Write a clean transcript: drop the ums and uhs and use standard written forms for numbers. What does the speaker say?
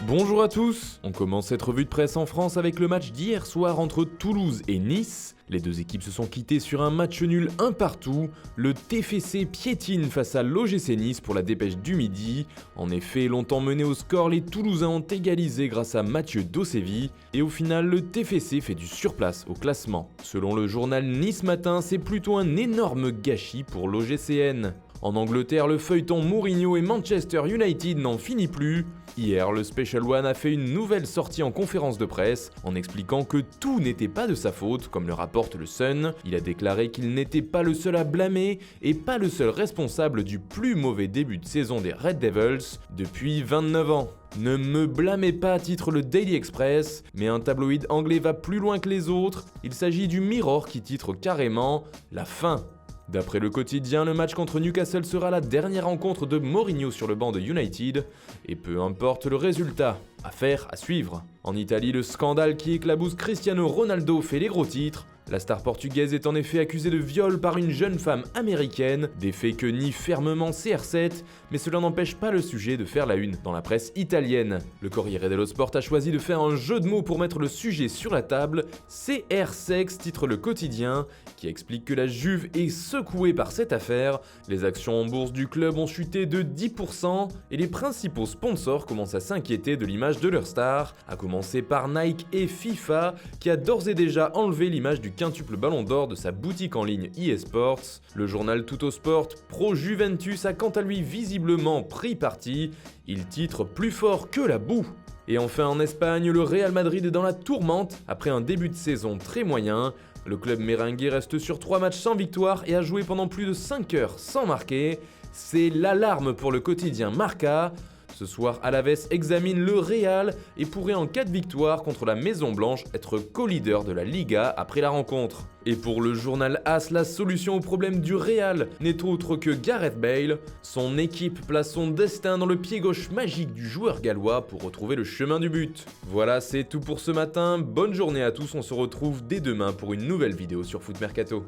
Bonjour à tous. On commence cette revue de presse en France avec le match d'hier soir entre Toulouse et Nice. Les deux équipes se sont quittées sur un match nul un partout. Le TFC piétine face à l'OGC Nice pour la dépêche du midi. En effet, longtemps mené au score, les Toulousains ont égalisé grâce à Mathieu Dosevi. Et au final, le TFC fait du surplace au classement. Selon le journal Nice Matin, c'est plutôt un énorme gâchis pour l'OGCN. En Angleterre, le feuilleton Mourinho et Manchester United n'en finit plus. Hier, le Special One a fait une nouvelle sortie en conférence de presse en expliquant que tout n'était pas de sa faute, comme le rapporte le Sun. Il a déclaré qu'il n'était pas le seul à blâmer et pas le seul responsable du plus mauvais début de saison des Red Devils depuis 29 ans. Ne me blâmez pas, titre le Daily Express, mais un tabloïd anglais va plus loin que les autres. Il s'agit du Mirror qui titre carrément « La fin ». D'après le quotidien, le match contre Newcastle sera la dernière rencontre de Mourinho sur le banc de United, et peu importe le résultat, affaire à suivre. En Italie, le scandale qui éclabousse Cristiano Ronaldo fait les gros titres. La star portugaise est en effet accusée de viol par une jeune femme américaine, des faits que nie fermement CR7, mais cela n'empêche pas le sujet de faire la une dans la presse italienne. Le Corriere dello Sport a choisi de faire un jeu de mots pour mettre le sujet sur la table. CR-Sex titre le quotidien, qui explique que la Juve est secouée par cette affaire. Les actions en bourse du club ont chuté de 10% et les principaux sponsors commencent à s'inquiéter de l'image de leur star, à commencer par Nike et FIFA, qui a d'ores et déjà enlevé l'image du quintuple ballon d'or de sa boutique en ligne eSports. Le journal Tuttosport Pro Juventus a quant à lui visiblement pris parti. Il titre plus fort que la boue. Et enfin en Espagne, le Real Madrid est dans la tourmente après un début de saison très moyen. Le club merengue reste sur 3 matchs sans victoire et a joué pendant plus de 5 heures sans marquer. C'est l'alarme pour le quotidien Marca. Ce soir, Alaves examine le Real et pourrait en cas de victoire contre la Maison Blanche être co-leader de la Liga après la rencontre. Et pour le journal AS, la solution au problème du Real n'est autre que Gareth Bale. Son équipe place son destin dans le pied gauche magique du joueur gallois pour retrouver le chemin du but. Voilà, c'est tout pour ce matin. Bonne journée à tous, on se retrouve dès demain pour une nouvelle vidéo sur Foot Mercato.